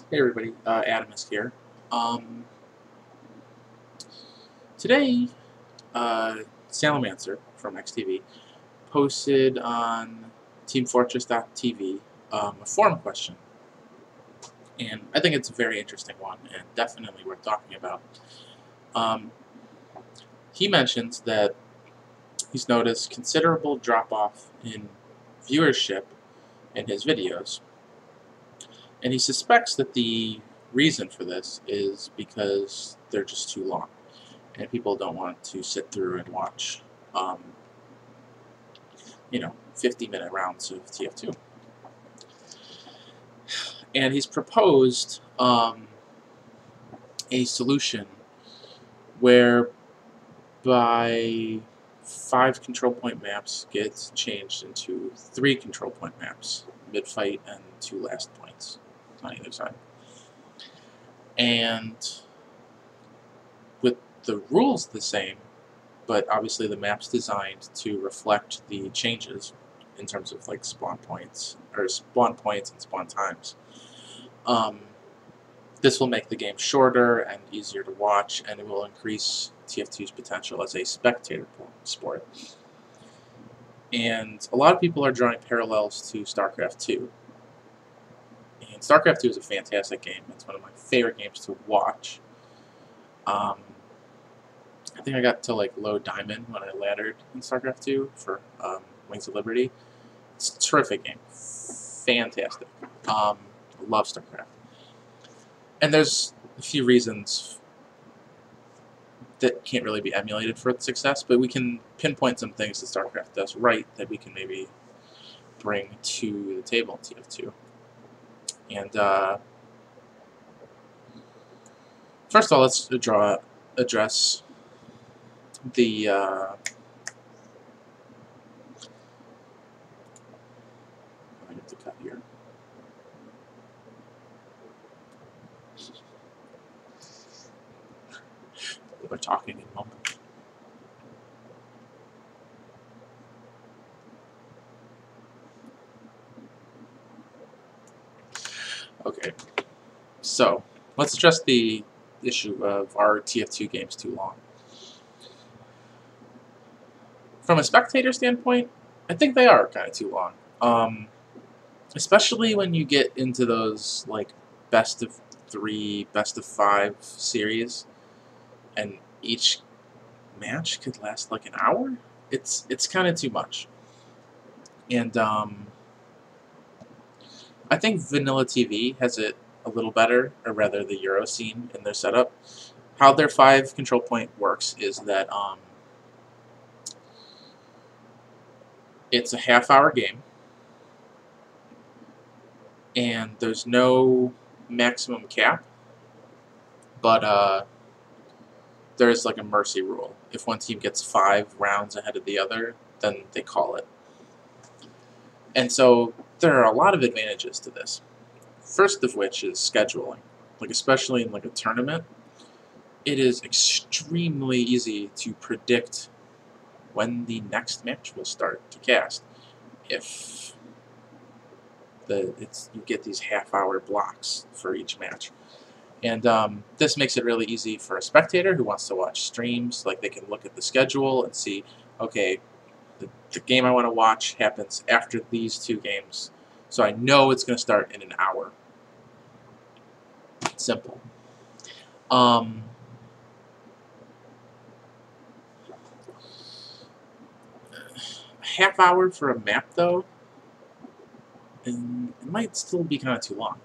Hey everybody, Adam is here. Um, Today, Salamancer from XTV posted on TeamFortress.tv a forum question, and I think it's a very interesting one and definitely worth talking about. Um, he mentions that he's noticed considerable drop-off in viewership in his videos, and he suspects that the reason for this is because they're just too long. And people don't want to sit through and watch, 50-minute rounds of TF2. And he's proposed a solution whereby 5 control point maps get changed into 3 control point maps, mid-fight and 2 last points on either side. And with the rules the same, but obviously the map's designed to reflect the changes in terms of like spawn points and spawn times. This will make the game shorter and easier to watch, and it will increase TF2's potential as a spectator sport. And a lot of people are drawing parallels to StarCraft 2. And StarCraft 2 is a fantastic game. It's one of my favorite games to watch. I think I got to like low diamond when I laddered in StarCraft 2 for Wings of Liberty. It's a terrific game. Fantastic. Love StarCraft. And there's a few reasons that can't really be emulated for its success, but we can pinpoint some things that StarCraft does right that we can maybe bring to the table in TF2. And first of all, let's address the I have to cut here. We're talking in a moment. Okay, so let's address the issue of our TF2 games too long. From a spectator standpoint, I think they are kind of too long. Especially when you get into those like best of 3, best of 5 series, and each match could last like an hour. It's kind of too much. And I think Vanilla TV has it a little better, or rather the Euro scene in their setup. How their 5 control point works is that it's a half-hour game, and there's no maximum cap, but there's like a mercy rule. If one team gets 5 rounds ahead of the other, then they call it. And so there are a lot of advantages to this. First of which is scheduling. Like especially in like a tournament, it is extremely easy to predict when the next match will start to cast. If you get these half-hour blocks for each match. And this makes it really easy for a spectator who wants to watch streams. Like they can look at the schedule and see, okay, the game I want to watch happens after these 2 games, so I know it's going to start in an hour. Simple. Half hour for a map though, and it might still be kind of too long.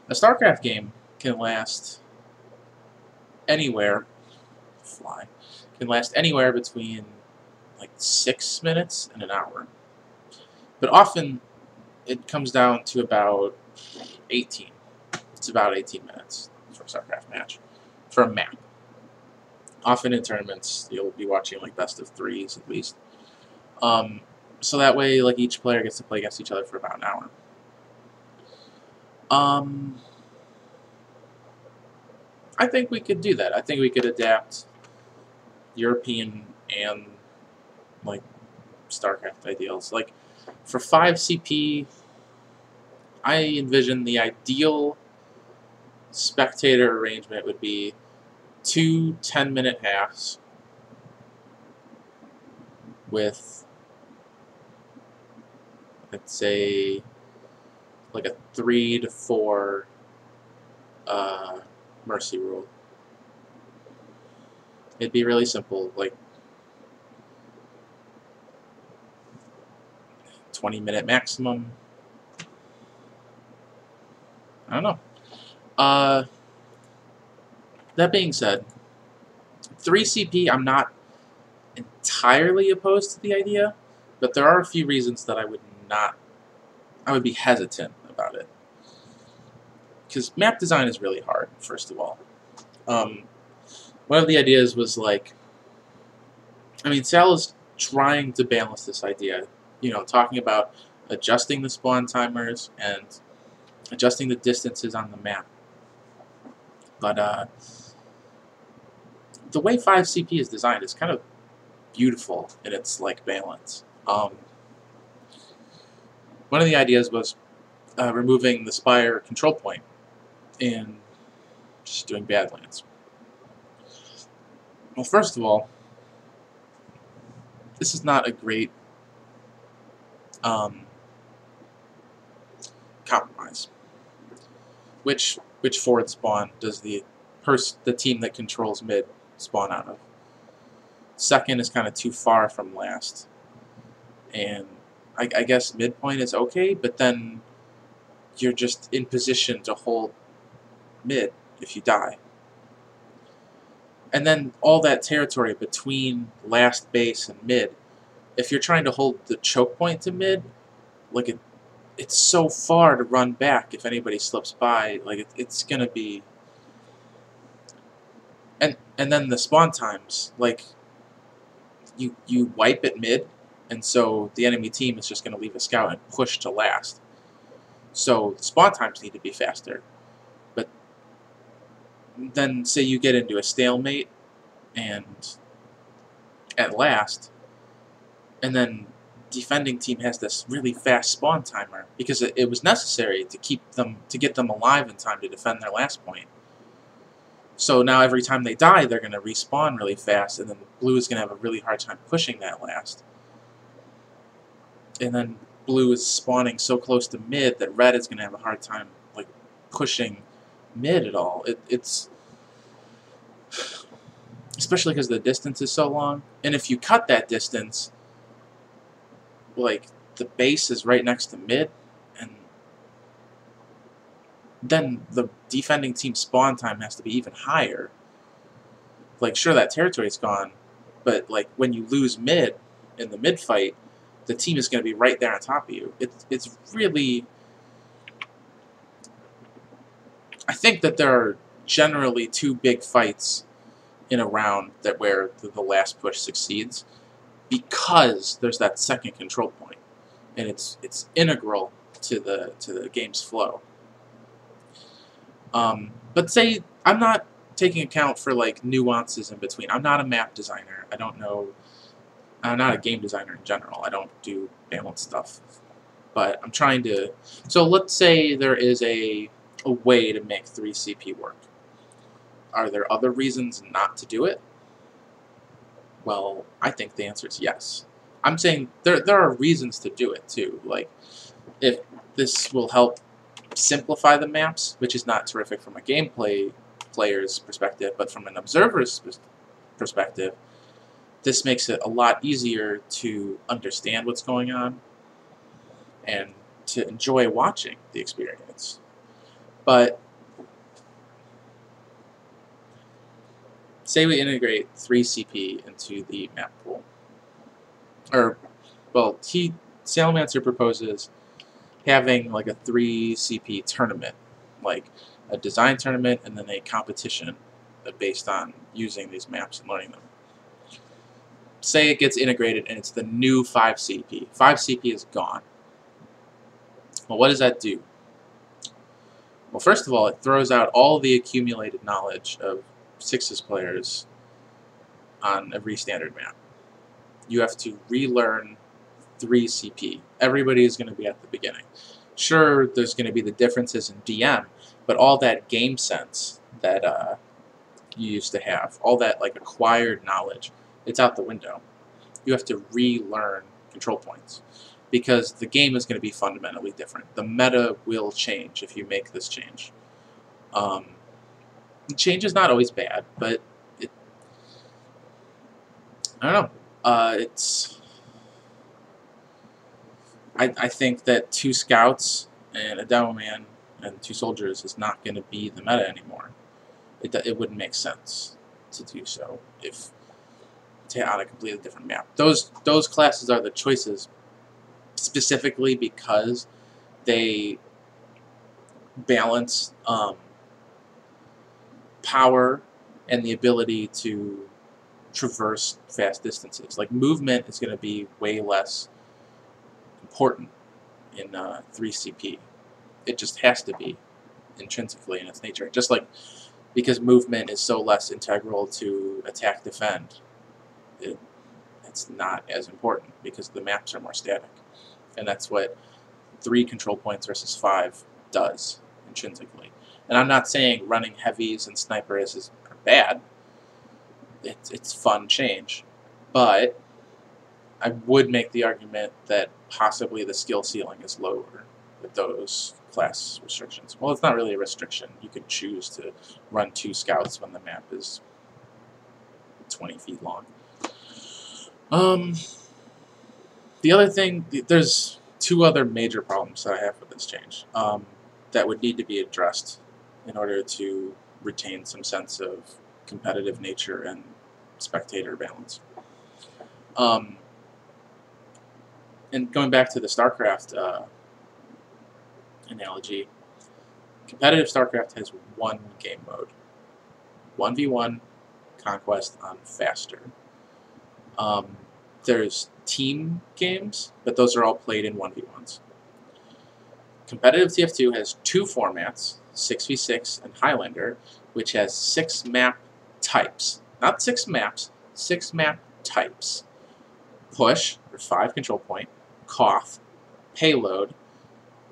A StarCraft game can last anywhere between like 6 minutes and an hour. But often it comes down to about 18. It's about 18 minutes for a StarCraft match for a map. Often in tournaments you'll be watching like best of 3s at least. So that way like each player gets to play against each other for about an hour. I think we could do that. I think we could adapt European and like StarCraft ideals. Like for 5 CP, I envision the ideal spectator arrangement would be 2 10-minute halves with, let's say, like a 3 to 4 mercy rule. It'd be really simple, like 20-minute maximum. I don't know. That being said, 3 CP, I'm not entirely opposed to the idea, but there are a few reasons that I would be hesitant about it. Because map design is really hard, first of all. One of the ideas was like, Sal is trying to balance this idea, talking about adjusting the spawn timers and adjusting the distances on the map. But the way 5CP is designed is kind of beautiful in its balance. One of the ideas was removing the Spire control point and just doing Badlands. Well, first of all, this is not a great compromise. Which forward spawn does the team that controls mid spawn out of? Second is kind of too far from last, and I guess midpoint is okay, but then you're just in position to hold mid if you die. And then all that territory between last base and mid, if you're trying to hold the choke point to mid, it's so far to run back if anybody slips by. It's gonna be, and then the spawn times, you wipe at mid, and so the enemy team is just gonna leave a scout and push to last. So the spawn times need to be faster. But then say you get into a stalemate and at last, and then defending team has this really fast spawn timer because it was necessary to get them alive in time to defend their last point. So now every time they die, they're going to respawn really fast, and then blue is going to have a really hard time pushing that last. And then blue is spawning so close to mid that red is going to have a hard time pushing mid at all. It's especially because the distance is so long, and if you cut that distance, the base is right next to mid, and then the defending team's spawn time has to be even higher. Sure, that territory's gone, but when you lose mid in the mid fight, the team is going to be right there on top of you. It's really, I think that there are generally 2 big fights in a round where the last push succeeds, because there's that second control point, and it's integral to the game's flow. But say I'm not taking account for nuances in between. I'm not a map designer. I don't know. I'm not a game designer in general. I don't do balance stuff. But I'm trying to. So let's say there is a way to make 3CP work. Are there other reasons not to do it? Well, I think the answer is yes. I'm saying there are reasons to do it too. If this will help simplify the maps, which is not terrific from a gameplay player's perspective, but from an observer's perspective, this makes it a lot easier to understand what's going on and to enjoy watching the experience. But say we integrate 3CP into the map pool. Salamander proposes having a 3CP tournament, a design tournament and then a competition based on using these maps and learning them. Say it gets integrated and it's the new 5CP. 5CP is gone. Well, what does that do? Well, first of all, it throws out all the accumulated knowledge of Sixes players on every standard map. You have to relearn 3CP. Everybody is going to be at the beginning. Sure, there's going to be the differences in DM, but all that game sense that you used to have, all that like acquired knowledge, it's out the window. You have to relearn control points because the game is going to be fundamentally different. The meta will change if you make this change. Um, change is not always bad, but it, I don't know. It's I think that 2 scouts and a demo man and 2 soldiers is not going to be the meta anymore. It wouldn't make sense to do so if on a completely different map. Those classes are the choices specifically because they balance power and the ability to traverse fast distances. Like movement is going to be way less important in 3CP. It just has to be intrinsically in its nature. Just like because movement is so less integral to attack defend, it's not as important because the maps are more static. And that's what 3 control points versus 5 does intrinsically. And I'm not saying running heavies and snipers is bad. It's fun change. But I would make the argument that possibly the skill ceiling is lower with those class restrictions. Well, it's not really a restriction. You could choose to run 2 scouts when the map is 20 feet long. The other thing, there's 2 other major problems that I have with this change that would need to be addressed in order to retain some sense of competitive nature and spectator balance. And going back to the StarCraft analogy, competitive StarCraft has 1 game mode. 1v1 conquest on faster. There's team games, but those are all played in 1v1s. Competitive TF2 has 2 formats, 6v6 and Highlander, which has 6 map types. Not 6 maps, 6 map types. Push, or 5 control point, Koth, payload,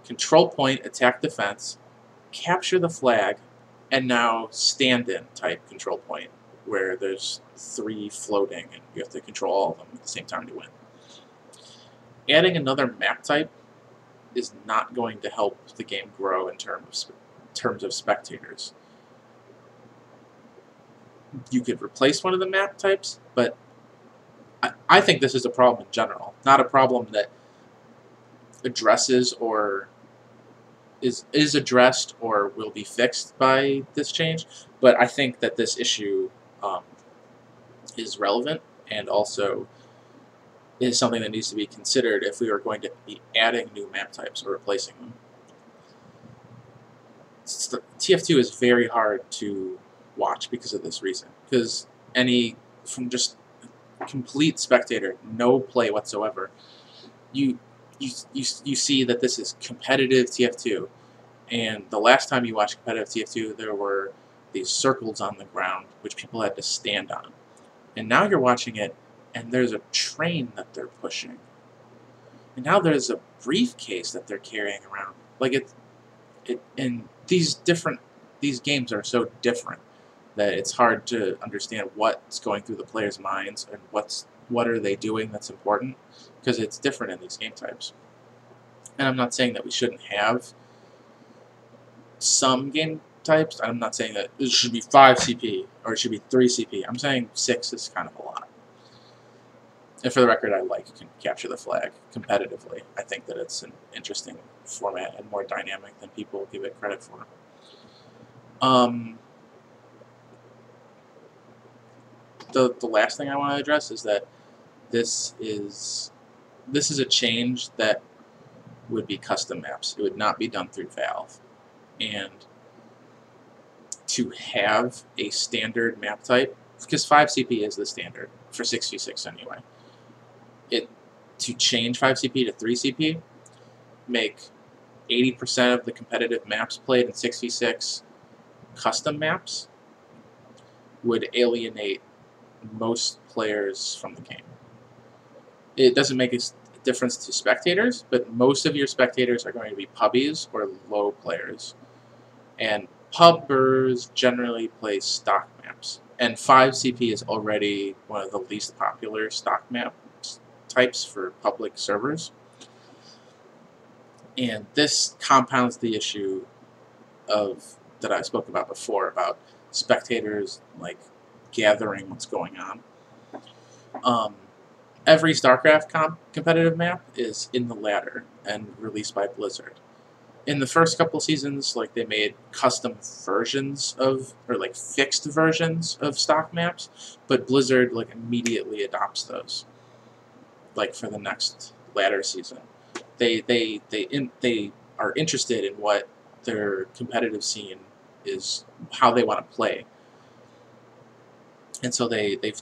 control point, attack defense, capture the flag, and now stand-in type control point, where there's 3 floating and you have to control all of them at the same time to win. Adding another map type is not going to help the game grow in terms of spectators. You could replace one of the map types, but I think this is a problem in general, not a problem that addresses or is addressed or will be fixed by this change, but I think that this issue is relevant and also is something that needs to be considered if we are going to be adding new map types or replacing them. TF2 is very hard to watch because of this reason, because from just complete spectator, no play whatsoever, you see that this is competitive TF2, and the last time you watched competitive TF2, there were these circles on the ground which people had to stand on, and now you're watching it, and there's a train that they're pushing, and now there's a briefcase that they're carrying around. Like and these games are so different that it's hard to understand what's going through the players' minds and what are they doing that's important, because it's different in these game types. And I'm not saying that we shouldn't have some game types. I'm not saying that it should be 5 CP or it should be 3 CP. I'm saying 6 is kind of a lot. And for the record, I like Capture the Flag competitively. I think that it's an interesting format and more dynamic than people give it credit for. The last thing I want to address is that this is a change that would be custom maps. It would not be done through Valve. And to have a standard map type, because 5 CP is the standard for 6v6 anyway, to change 5 CP to 3 CP, make 80% of the competitive maps played in 6v6 custom maps, would alienate most players from the game. It doesn't make difference to spectators, but most of your spectators are going to be pubbies or low players. And pubbers generally play stock maps. And 5CP is already one of the least popular stock map types for public servers. And this compounds the issue of that I spoke about before about spectators like gathering what's going on. Every StarCraft competitive map is in the ladder and released by Blizzard. In the first couple seasons, like they made custom versions of, or like fixed versions of stock maps, but Blizzard like immediately adopts those. Like for the next ladder season, they are interested in what their competitive scene is, how they want to play. And so they've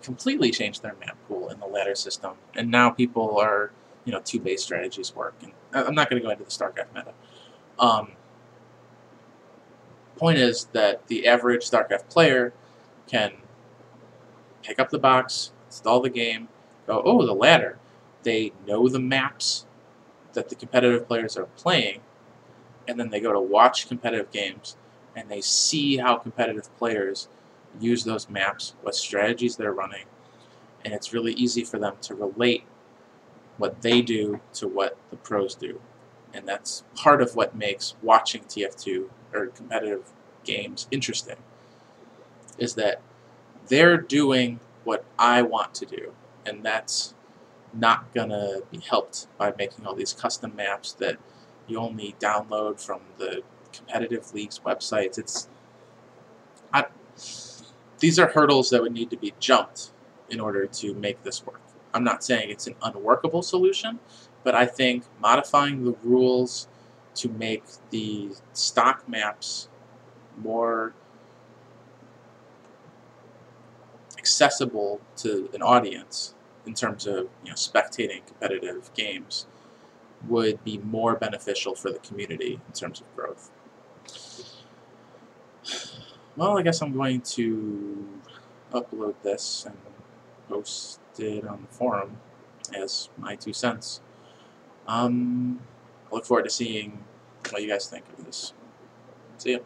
completely changed their map pool in the ladder system, and now people are, two base strategies work. And I'm not going to go into the StarCraft meta. Point is that the average StarCraft player can pick up the box, install the game, go, oh, the ladder. They know the maps that the competitive players are playing, and then they go to watch competitive games, and they see how competitive players use those maps, what strategies they're running, and it's really easy for them to relate what they do to what the pros do. And that's part of what makes watching TF2 or competitive games interesting, is that they're doing what I want to do, and that's not gonna be helped by making all these custom maps that you only download from the competitive leagues websites. These are hurdles that would need to be jumped in order to make this work. I'm not saying it's an unworkable solution, but I think modifying the rules to make the stock maps more accessible to an audience in terms of spectating competitive games would be more beneficial for the community in terms of growth. Well, I guess I'm going to upload this and post it on the forum as my 2 cents. I look forward to seeing what you guys think of this. See ya.